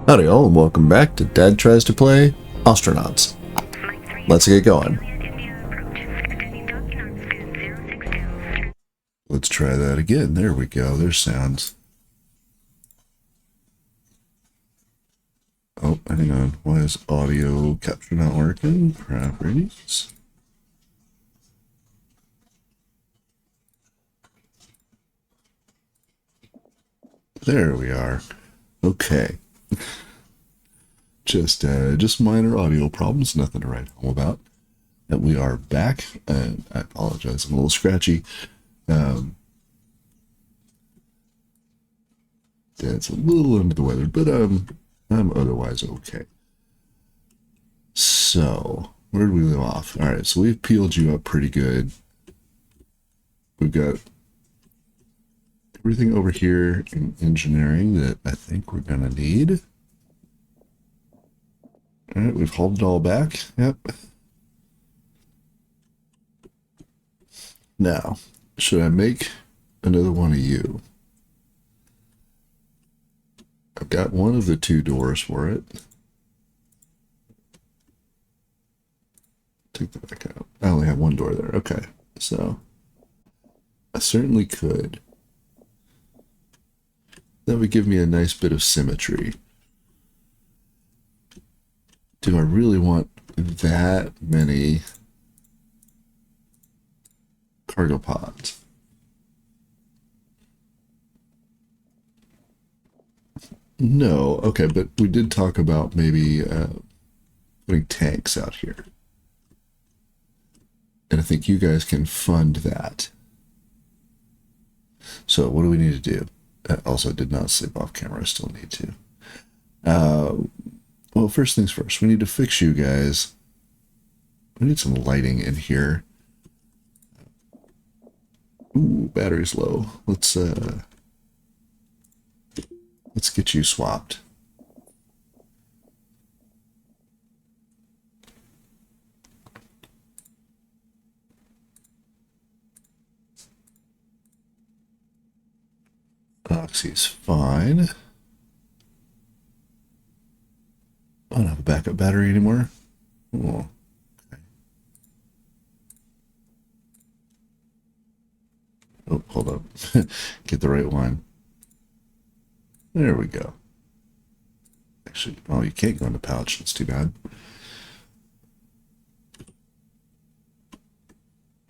Howdy all, and welcome back to Dad Tries to Play Ostranauts. Let's get going. Let's try that again. There we go. There's sounds. Oh, hang on. Why is audio capture not working? Properties. There we are. Okay. Just minor audio problems, nothing to write home about. And we are back, and I apologize, I'm a little scratchy. Yeah, it's a little under the weather, but I'm otherwise okay. So, where did we leave off? All right, so we've peeled you up pretty good. We've got everything over here in engineering that I think we're gonna need. All right, we've hauled it all back. Yep. Now, should I make another one of you? I've got one of the two doors for it. Take that back out. I only have one door there. Okay, so I certainly could. That would give me a nice bit of symmetry. Do I really want that many cargo pods? No. Okay, but we did talk about maybe putting tanks out here. And I think you guys can fund that. So what do we need to do? Also, did not sleep off camera. I still need to. Well, first things first. We need to fix you guys. We need some lighting in here. Ooh, battery's low. Let's get you swapped. Oxy's fine. I don't have a backup battery anymore. Oh, okay. Oh, hold up. Get the right one. There we go. Actually, oh, you can't go in the pouch. That's too bad.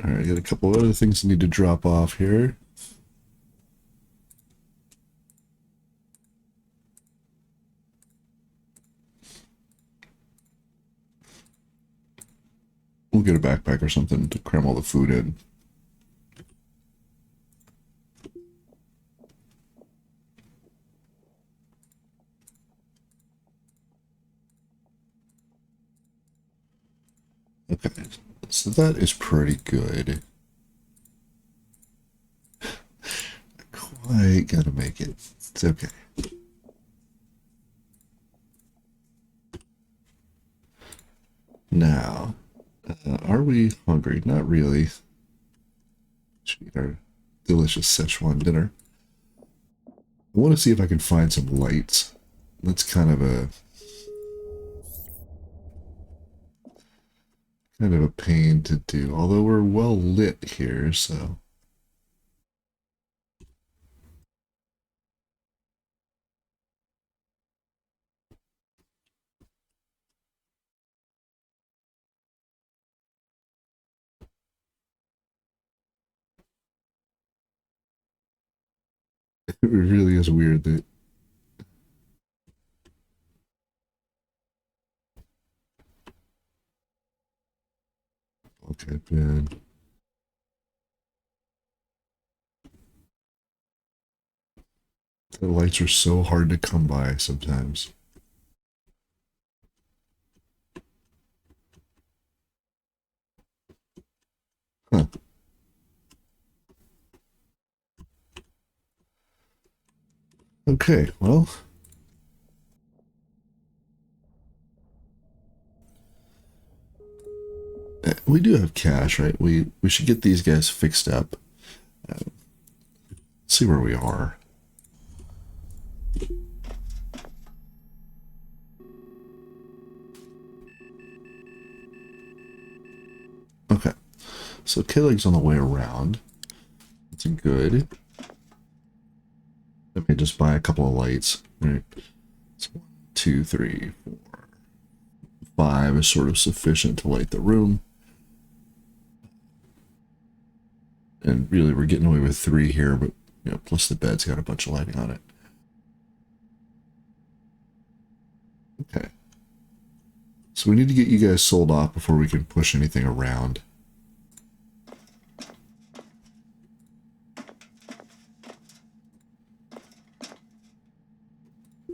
All right, I got a couple of other things I need to drop off here. We'll get a backpack or something to cram all the food in. Okay, so that is pretty good. Quite gonna make it. It's okay. Now, are we hungry? Not really. Should eat our delicious Szechuan dinner. I want to see if I can find some lights. That's kind of a pain to do. Although we're well lit here, so. It really is weird that. Okay, man. The lights are so hard to come by sometimes. Huh. Okay, well. We do have cash, right? We should get these guys fixed up. See where we are. So K-Leg's on the way around. That's good. Let me just buy a couple of lights. All right. So 1, 2, 3, 4, 5 is sort of sufficient to light the room. And really, we're getting away with 3 here, but you know, plus the bed's got a bunch of lighting on it. Okay. So we need to get you guys sold off before we can push anything around.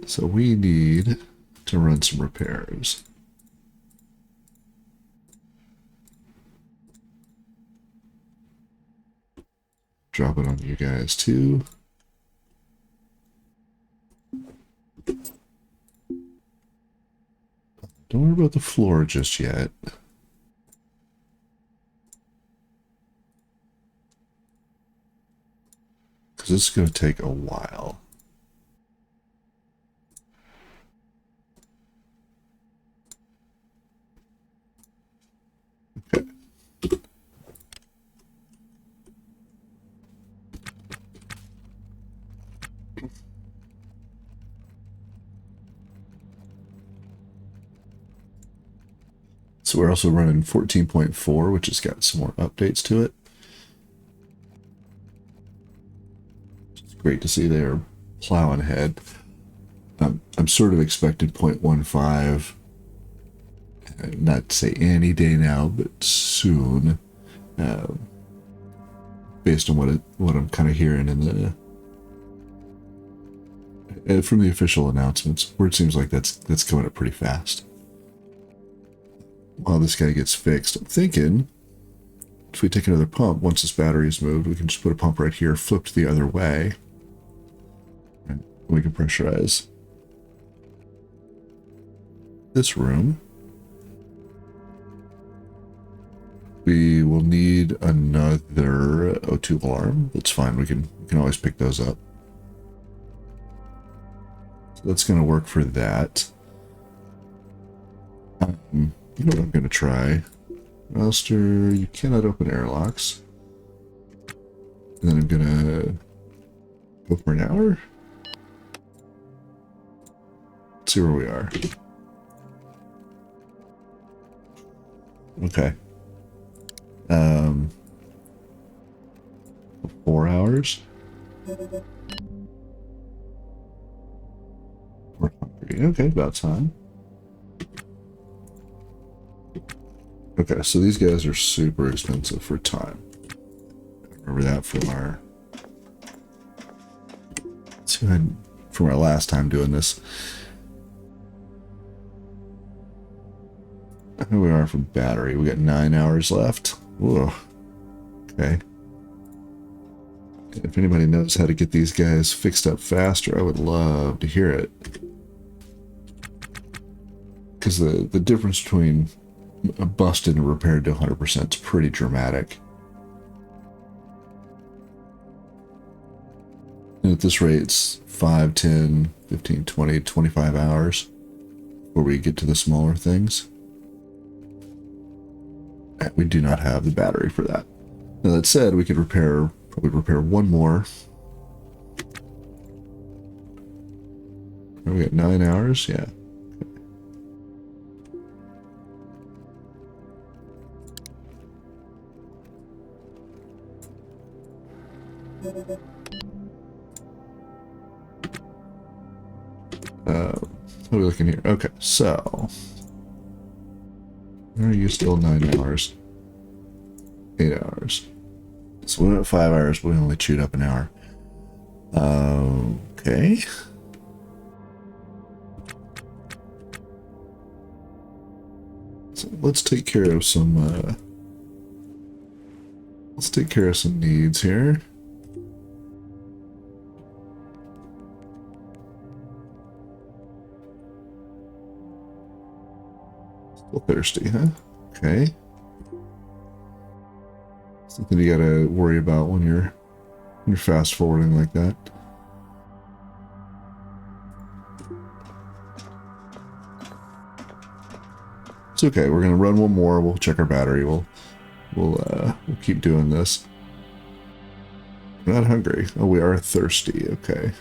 So we need to run some repairs. Drop it on you guys too. Don't worry about the floor just yet. Because it's going to take a while. Okay. So we're also running 14.4, which has got some more updates to it. It's great to see they're plowing ahead. I'm sort of expecting 0.15, not to say any day now, but soon, based on what I'm kind of hearing in the from the official announcements, where it seems like that's coming up pretty fast. While this guy gets fixed, I'm thinking if we take another pump, once this battery is moved, we can just put a pump right here, flipped the other way, and we can pressurize this room. We will need another O2 alarm. That's fine. We can always pick those up. So that's going to work for that. You know what I'm going to try? Master, you cannot open airlocks. And then I'm going to go for an hour. Let's see where we are. Okay. 4 hours. We're hungry. Okay, about time. Okay, so these guys are super expensive for time. Remember that from our last time doing this. Here we are for battery. We got 9 hours left. Whoa. Okay. If anybody knows how to get these guys fixed up faster, I would love to hear it. Because the difference between a busted and repaired to 100% is pretty dramatic. And at this rate, it's 5, 10, 15, 20, 25 hours before we get to the smaller things. And we do not have the battery for that. Now that said, we could probably repair one more. We got 9 hours, yeah. What are we looking here? Okay, so are you still 9 hours? 8 hours. So we went 5 hours, but we only chewed up an hour. Okay. So let's take care of some needs here. Still thirsty, huh? Okay. Something you gotta worry about when you're fast forwarding like that. It's okay. We're gonna run one more. We'll check our battery. We'll we'll keep doing this. We're not hungry. Oh, we are thirsty. Okay.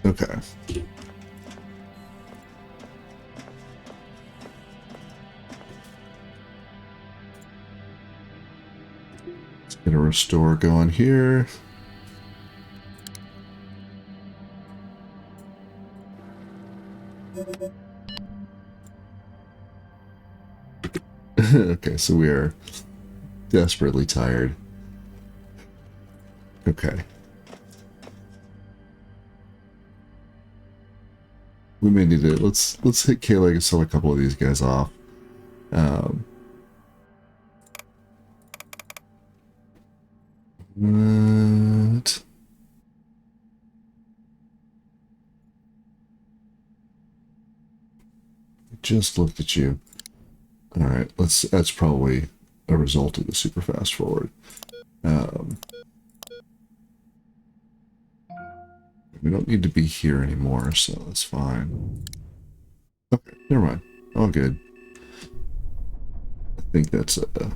Okay. Let's get a restore going here. Okay, so we are desperately tired. Okay. We may need to let's hit Kayla and sell a couple of these guys off. What? Just looked at you. All right, that's probably a result of the super fast forward. We don't need to be here anymore, so that's fine. Okay, never mind. All good. I think that's a bug.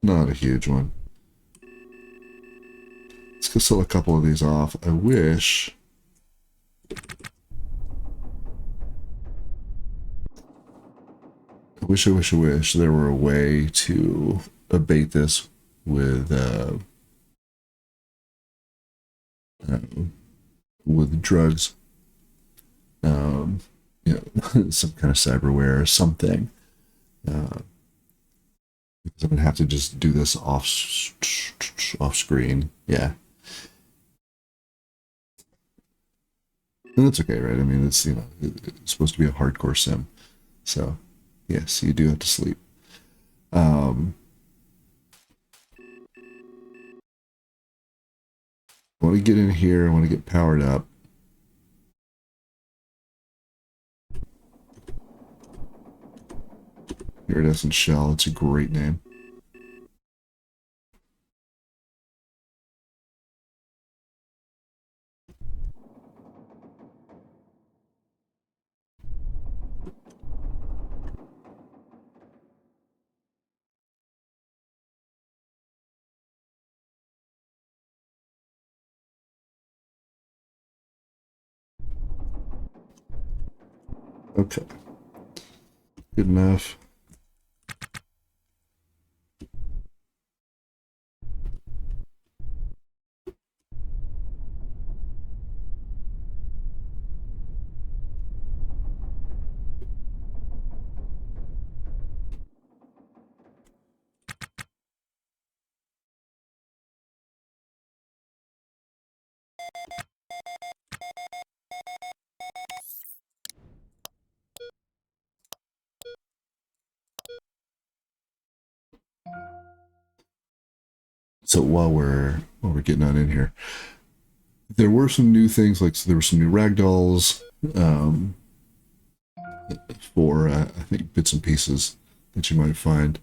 Not a huge one. Let's go sell a couple of these off. I wish there were a way to abate this with drugs, you know, some kind of cyberware or something. Because I'm gonna have to just do this off screen. Yeah, and that's okay, right? I mean, it's, you know, it's supposed to be a hardcore sim, so yes, you do have to sleep. I want to get in here. I want to get powered up. Iridescent shell. It's a great name. Okay. Good enough. So while we're getting on in here, there were some new things, like, so there were some new ragdolls for I think bits and pieces that you might find.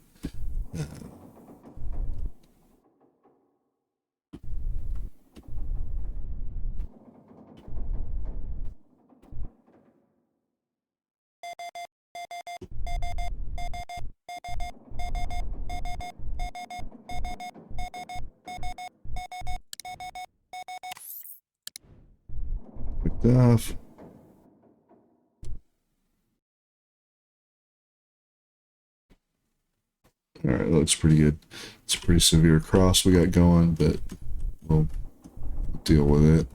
Stuff. All right, that looks pretty good. It's a pretty severe cross we got going, but we'll deal with it.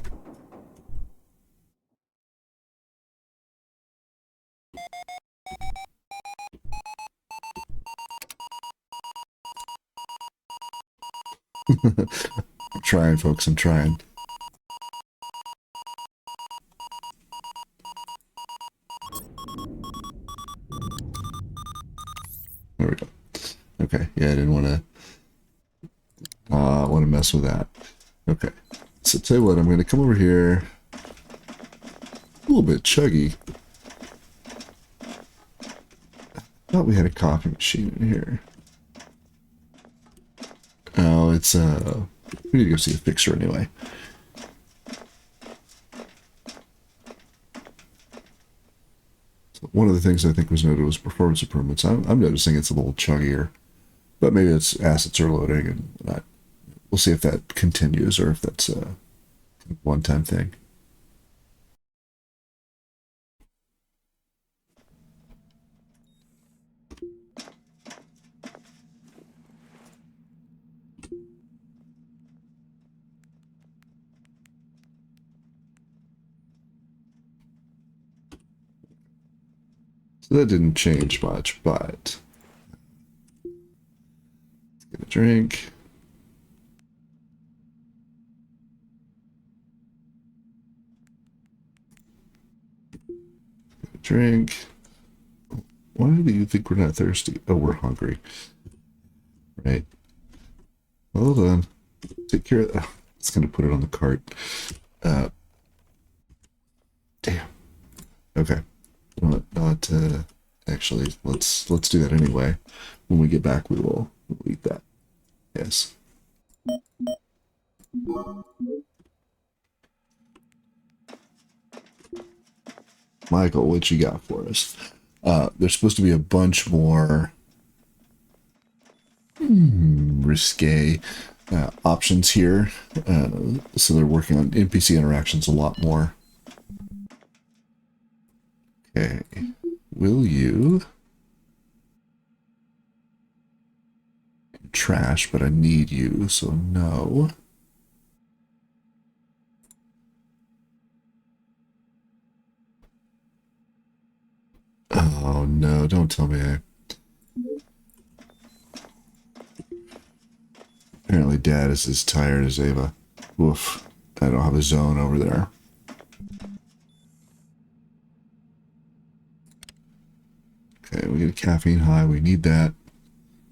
I'm trying, folks. I'm trying. There we go. Okay. Yeah, I didn't want to mess with that. Okay. So tell you what, I'm going to come over here. A little bit chuggy. I thought we had a coffee machine in here. Oh, it's we need to go see a fixer anyway. one of the things I think was noted was performance improvements. I'm noticing it's a little chuggier, but maybe it's assets are loading, and we'll see if that continues or if that's a one-time thing. So that didn't change much, but let's get a drink. Get a drink. Why do you think we're not thirsty? Oh, we're hungry. Right. Hold on. Take care of that. It's going to put it on the cart. Damn. Okay. Not actually, let's do that anyway. When we get back, we'll eat that. Yes. Michael, what you got for us? There's supposed to be a bunch more risque options here. So they're working on NPC interactions a lot more. Okay. Will you? Trash, but I need you, so no. Oh no, don't tell me Apparently Dad is as tired as Ava. Oof. I don't have a zone over there. Okay, we get a caffeine high. We need that.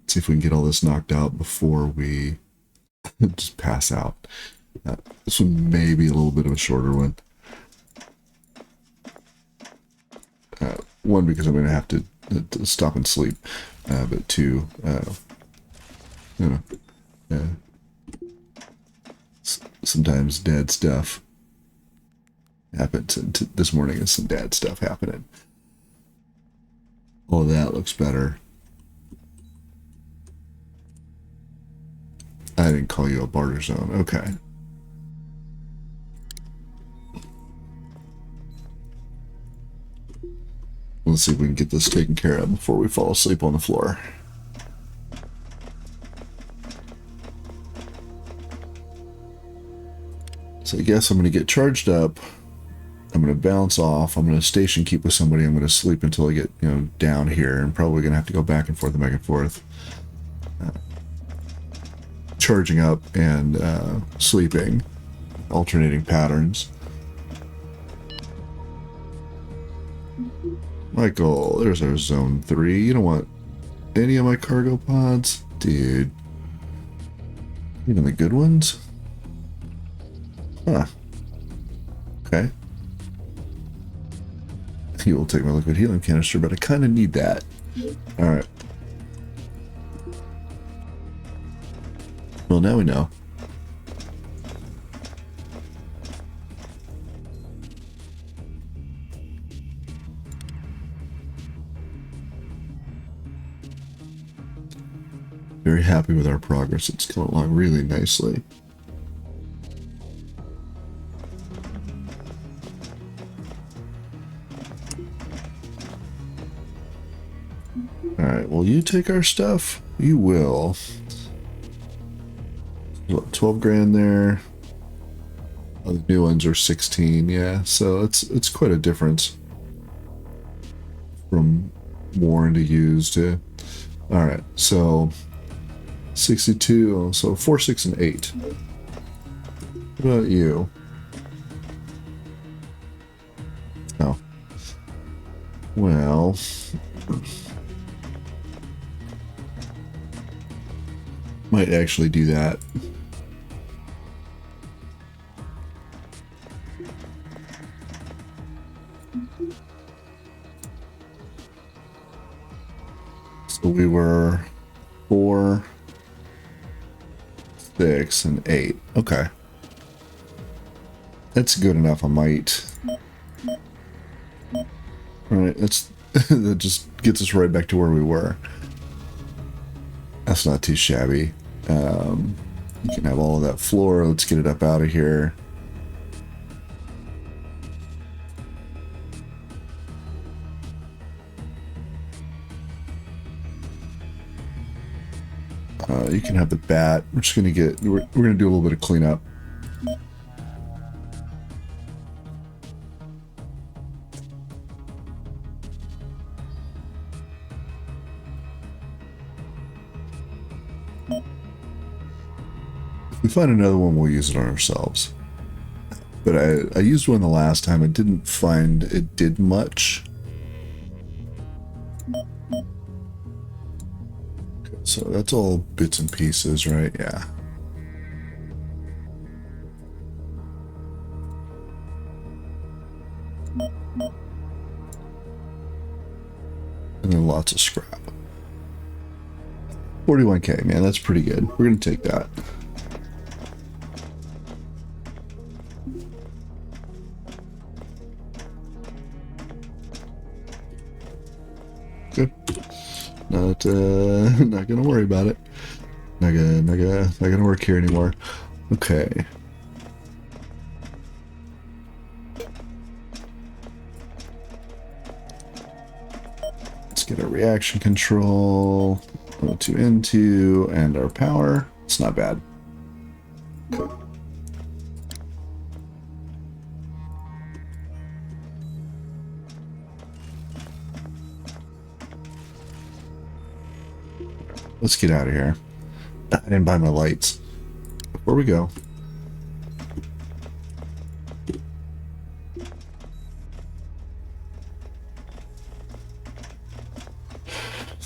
Let's see if we can get all this knocked out before we just pass out. This one may be a little bit of a shorter one. One, because I'm going to have to stop and sleep. But two, you know, sometimes dad stuff happens. And this morning is some dad stuff happening. All of that looks better. I didn't call you a barter zone. Okay. Let's see if we can get this taken care of before we fall asleep on the floor. So I guess I'm going to get charged up. I'm going to bounce off. I'm going to station keep with somebody. I'm going to sleep until I get, down here. I'm probably going to have to go back and forth. Charging up and sleeping. Alternating patterns. Michael, there's our zone 3. You don't want any of my cargo pods? Dude. Even the good ones? Huh. Okay. You will take my liquid healing canister, but I kind of need that. Alright. Well, now we know. Very happy with our progress. It's coming along really nicely. Alright, will you take our stuff? You will. What, 12 grand there? Oh, the new ones are 16, yeah. So it's quite a difference from worn to used to. Alright, so 62, so 4, 6, and 8. What about you? Oh. Well. Might actually do that. So we were 4, 6, and 8. Okay. That's good enough, I might. Alright, that just gets us right back to where we were. That's not too shabby. You can have all of that floor. Let's get it up out of here. You can have the bat. We're just gonna get. We're gonna do a little bit of cleanup. If we find another one, we'll use it on ourselves. But I used one the last time. I didn't find it did much. Okay, so that's all bits and pieces, right? Yeah. And then lots of scrap. 41k, man, that's pretty good. We're gonna take that. Good. Not gonna worry about it. Not gonna work here anymore. Okay. Let's get our reaction control. O2 into and our power. It's not bad. Okay. Let's get out of here. I didn't buy my lights. Before we go.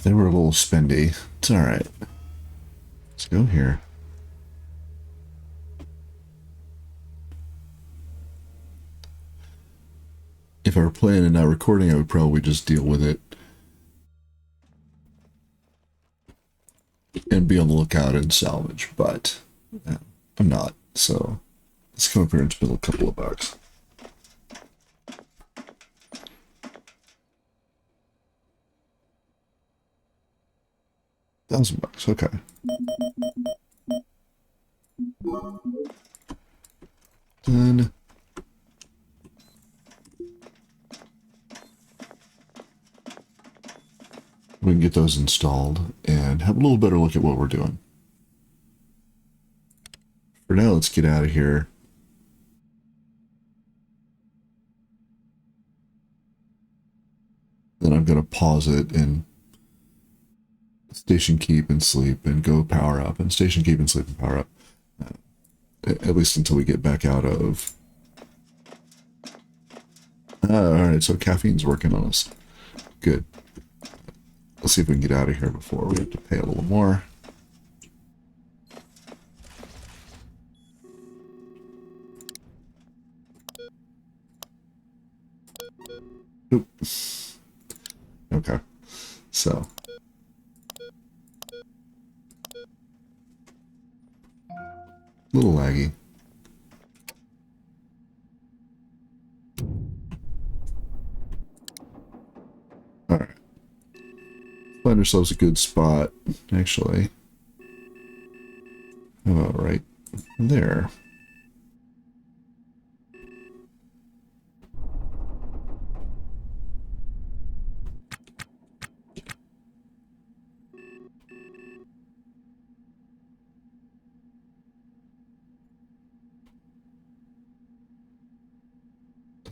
They were a little spendy. It's alright. Let's go here. If I were playing and not recording, I would probably just deal with it. And be on the lookout and salvage, but I'm not, so let's come up here and spill a couple of bucks. $1,000, okay. Then we can get those installed and have a little better look at what we're doing. For now, let's get out of here. Then I'm going to pause it and station keep and sleep and go power up and station keep and sleep and power up. At least until we get back out of... Alright, so caffeine's working on us. Good. Let's see if we can get out of here before we have to pay a little more. Oops. Okay. So. A little laggy. Alright. Find ourselves a good spot, actually. How about right there?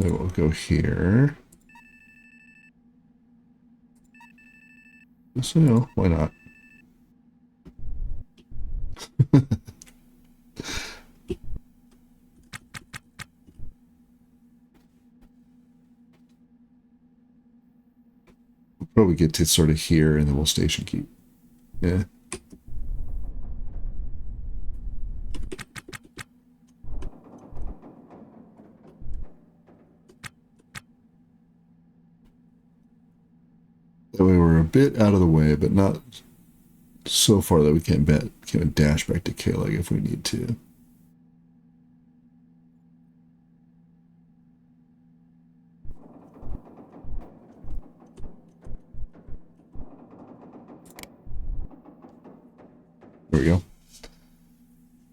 So we'll go here. So, no, why not? We'll probably get to sort of here and then we'll station keep. Yeah. That way we're a bit out of the way, but not so far that we can't dash back to K-Leg if we need to. There we go.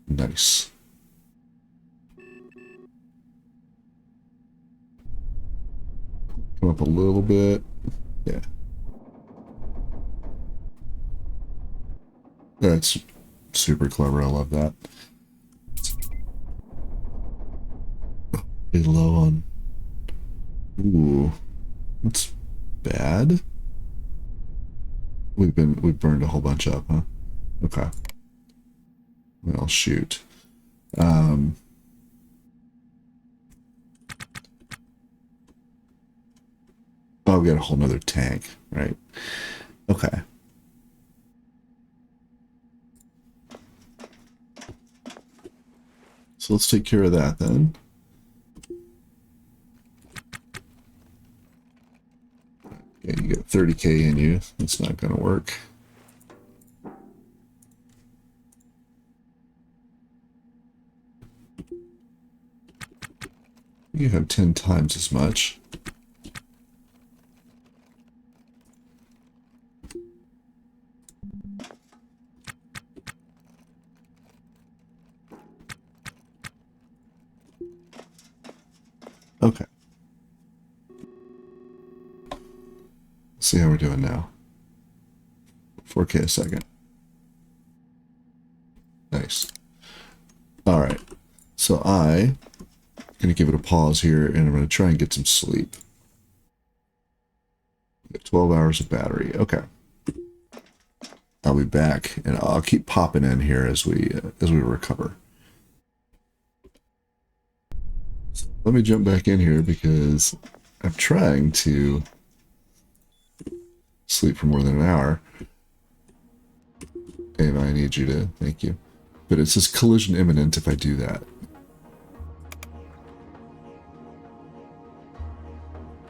Nice. Come up a little bit. Yeah. That's super clever. I love that. Pretty low on. Ooh, that's bad. We've burned a whole bunch up, huh? Okay. Well, shoot. Oh, we got a whole nother tank, right? Okay. So let's take care of that then. Yeah, you get 30K in you. That's not going to work. You have 10 times as much. Okay. Let's see how we're doing now. 4K a second. Nice. All right. So I'm going to give it a pause here, and I'm going to try and get some sleep. 12 hours of battery. Okay. I'll be back, and I'll keep popping in here as we recover. So let me jump back in here because I'm trying to sleep for more than an hour. Ava, I need you to, thank you. But it says collision imminent if I do that.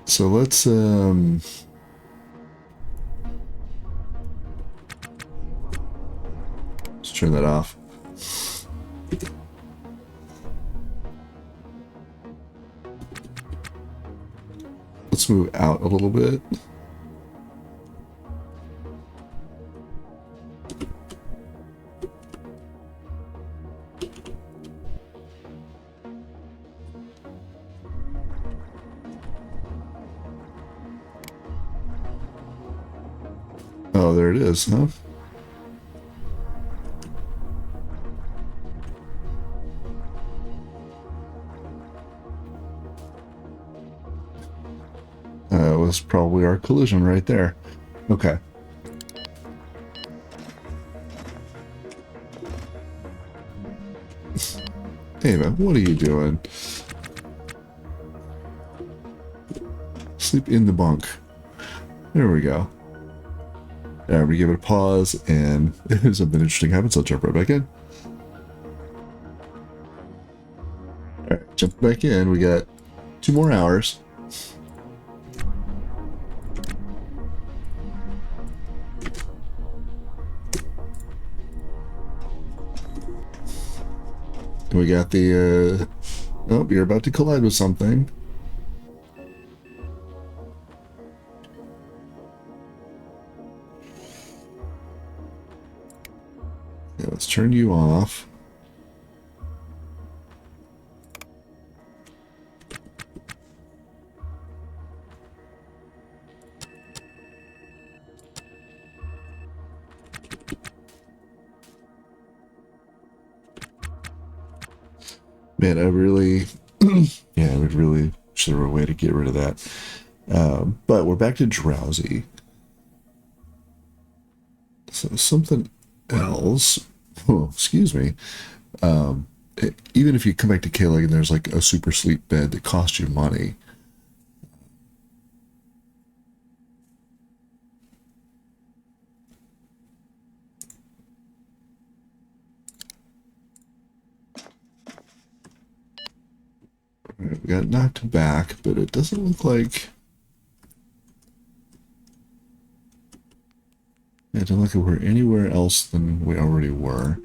So let's turn that off. Let's move out a little bit. Oh, there it is, huh? That was probably our collision right there. Okay. Ava, what are you doing? Sleep in the bunk. There we go. Alright, we give it a pause, and if something interesting happens, I'll jump right back in. Alright, jump back in. We got 2 more hours. And we got the, oh, you're about to collide with something. Yeah, let's turn you off. Man, I really, yeah, I would really wish there were a way to get rid of that. But we're back to drowsy. So something else, oh, excuse me. Even if you come back to Kalig and there's like a super sleep bed that costs you money. Right, we got knocked back, but it doesn't look like... It doesn't look like we're anywhere else than we already were.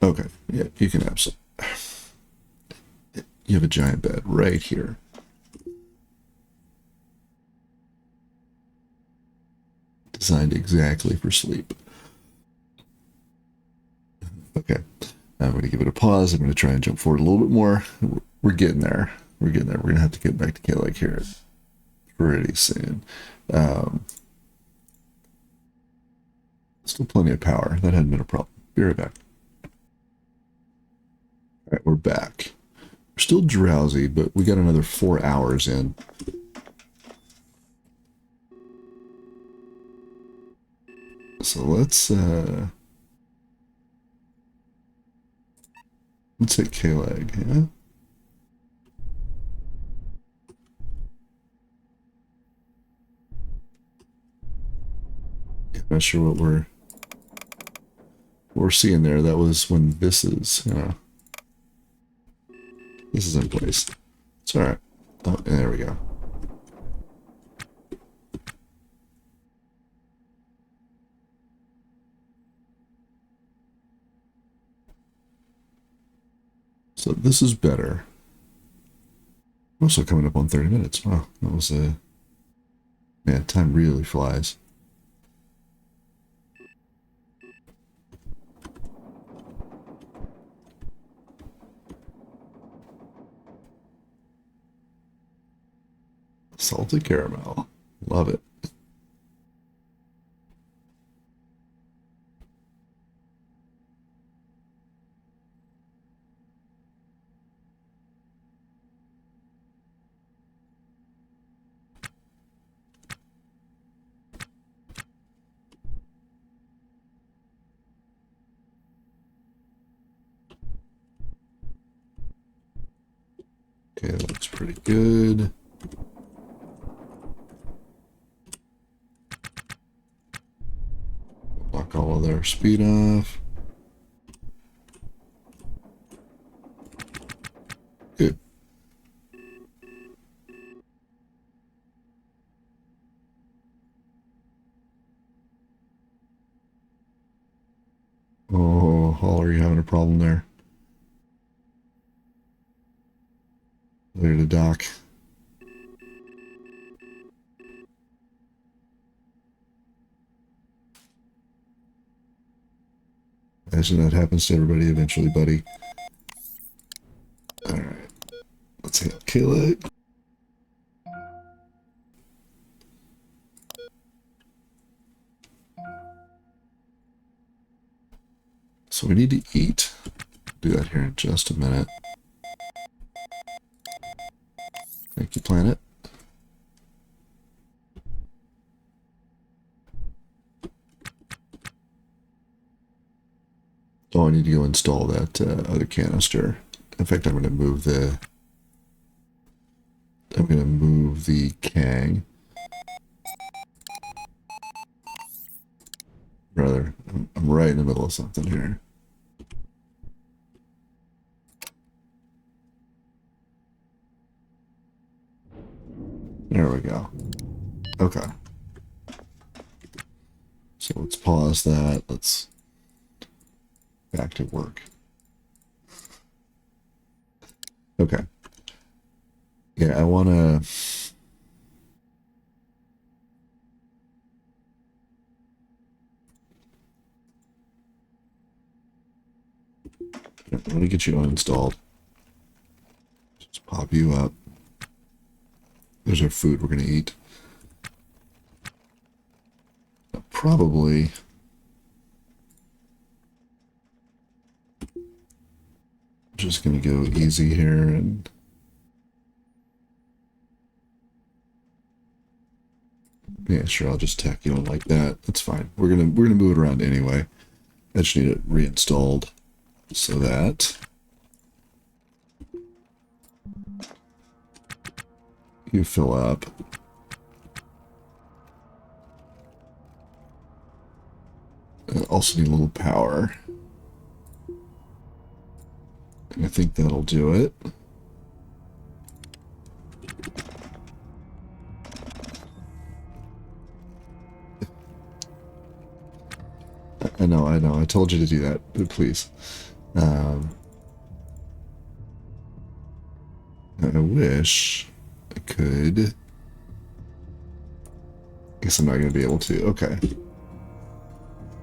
Okay, yeah, you can absolutely... You have a giant bed right here. Designed exactly for sleep. Okay. I'm going to give it a pause. I'm going to try and jump forward a little bit more. We're getting there. We're getting there. We're going to have to get back to Kalag here pretty soon. Still plenty of power. That hadn't been a problem. Be right back. All right, we're back. We're still drowsy, but we got another 4 hours in. So let's hit Kalag, yeah? Not sure what we're seeing there. That was when this is, this is in place. It's all right. Oh, there we go. So this is better. Also coming up on 30 minutes. Wow, that was a... Man, time really flies. Salted caramel. Love it. Okay, that looks pretty good. Lock all of their speed off. Good. Oh, Hall, are you having a problem there? There to dock. Imagine that happens to everybody eventually, buddy. Alright. Let's kill it. So we need to eat. Do that here in just a minute. Thank you, planet. Oh, I need to go install that other canister. In fact, I'm going to move the... I'm going to move the Kang. Brother, I'm right in the middle of something here. There we go. Okay. So let's pause that. Let's back to work. Okay. Yeah, I want to... Let me get you uninstalled. Just pop you up. There's our food we're going to eat. Probably... Just going to go easy here and... Yeah, sure, I'll just tack you on like that. That's fine. We're gonna move it around anyway. I just need it reinstalled so that you fill up. I also need a little power. And I think that'll do it. I know. I told you to do that, but please. I wish I could Guess I'm not going to be able to. Okay.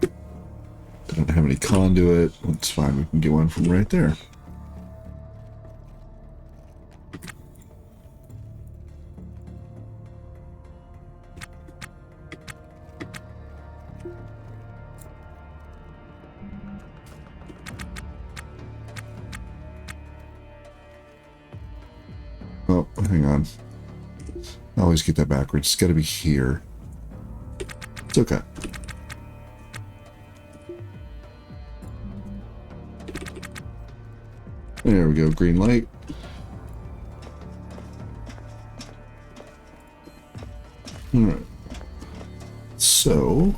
I don't have any conduit. That's fine. We can get one from right there. Oh, hang on. I always get that backwards. It's got to be here. It's okay. There we go. Green light. Alright. So,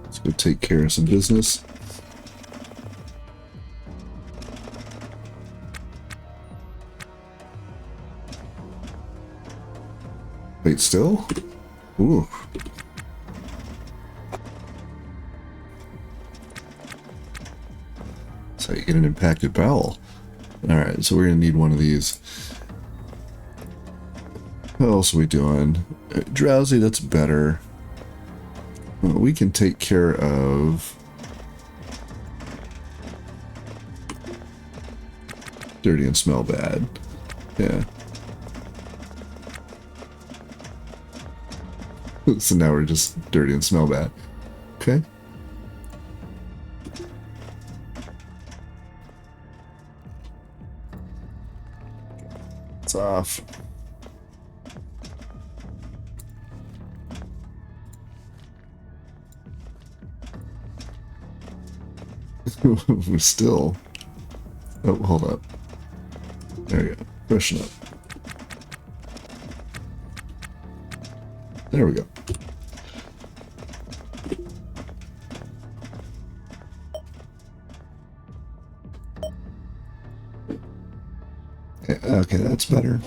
let's go take care of some business. Wait, still? Ooh. That's how you get an impacted bowel. Alright, so we're going to need one of these. What else are we doing? Drowsy, that's better. Well, we can take care of... dirty and smell bad. Yeah. So now we're just dirty and smell bad. Okay. It's off. We're still... Oh, hold up. There you go. Freshen up. There we go. Okay, that's better.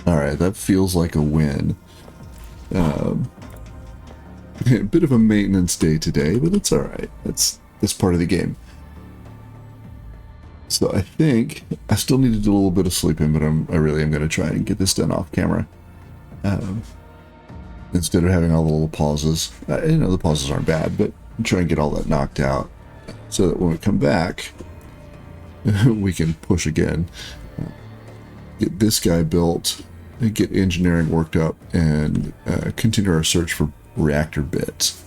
Alright, that feels like a win. A bit of a maintenance day today, but it's alright. That's part of the game. So I think I still need to do a little bit of sleeping, but I really am going to try and get this done off camera. Instead of having all the little pauses. You know, the pauses aren't bad, but try and get all that knocked out so that when we come back, we can push again. Get this guy built, get engineering worked up, and continue our search for reactor bits.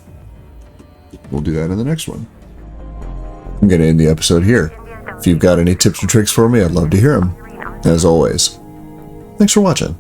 We'll do that in the next one. I'm going to end the episode here. If you've got any tips or tricks for me, I'd love to hear them. As always, thanks for watching.